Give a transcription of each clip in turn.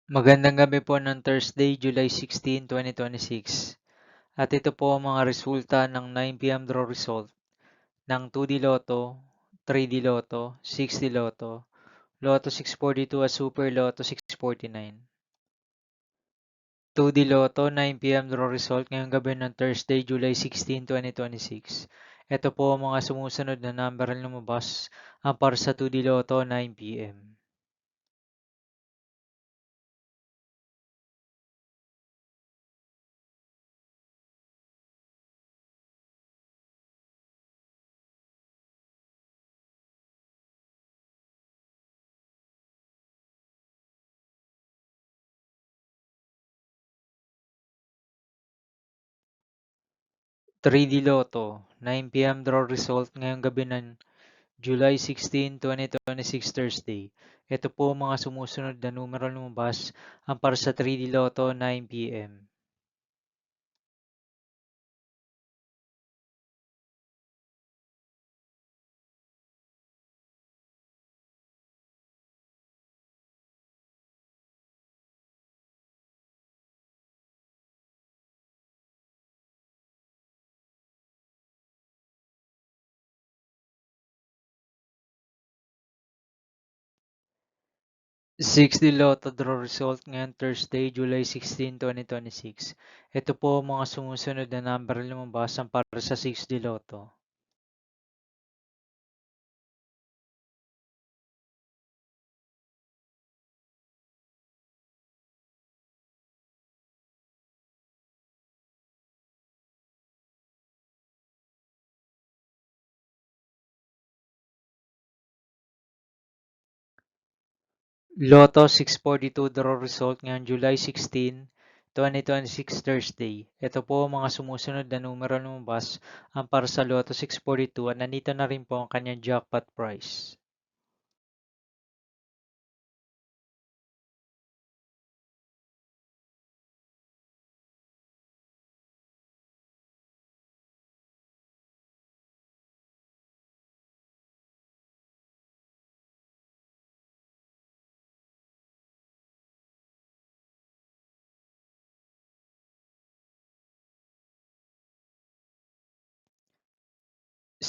Magandang gabi po ng Thursday, July 16, 2026. At ito po ang mga resulta ng 9 p.m. draw result ng 2D Lotto, 3D Lotto, 6D Lotto, Lotto 642 at Super Lotto 649. 2D Lotto, 9 p.m. draw result ngayong gabi ng Thursday, July 16, 2026. Ito po ang mga sumusunod na number na lumabas ang para sa 2D Lotto 9 p.m. 3D Lotto, 9 p.m. draw result ngayong gabi ng July 16, 2026 Thursday. Ito po ang mga sumusunod na numero lumabas ang para sa 3D Lotto 9 p.m. 6D Lotto draw result ngayon Thursday, July 16, 2026. Ito po ang mga sumusunod na number lumabas ang para sa 6D Lotto. Lotto 642 draw result ngayon July 16, 2026 Thursday. Ito po ang mga sumusunod na numero lumabas ang para sa Lotto 642 at nandito na rin po ang kanyang jackpot price.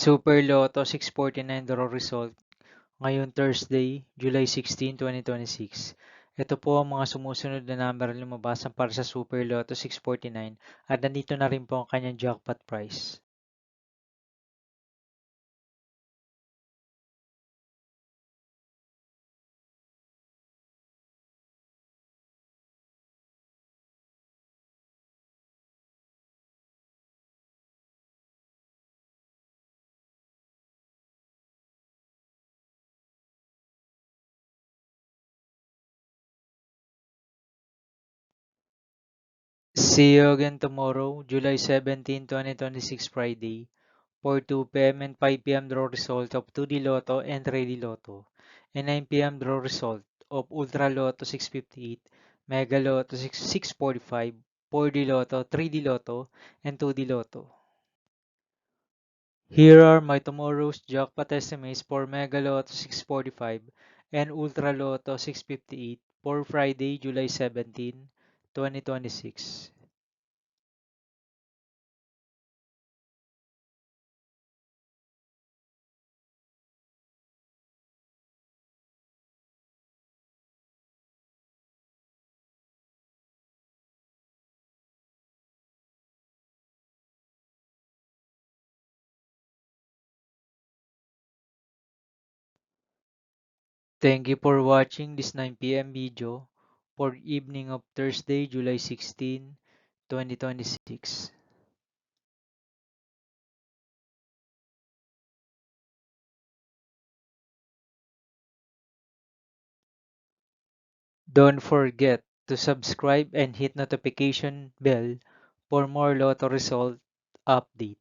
Super Lotto 649 draw result ngayong Thursday, July 16, 2026. Ito po ang mga sumusunod na number na lumabas para sa Super Lotto 649 at nandito na rin po ang kanyang jackpot price. See you again tomorrow, July 17, 2026 Friday, for 2 p.m. and 5 p.m. draw result of 2D Lotto and 3D Lotto, and 9 p.m. draw result of Ultra Lotto 658, Mega Lotto 645, 4D Lotto, 3D Lotto, and 2D Lotto. Here are my tomorrow's jackpot estimates for Mega Lotto 645 and Ultra Lotto 658 for Friday, July 17, 2026. Thank you for watching this 9 p.m. video for evening of Thursday, July 16, 2026. Don't forget to subscribe and hit notification bell for more Lotto result update.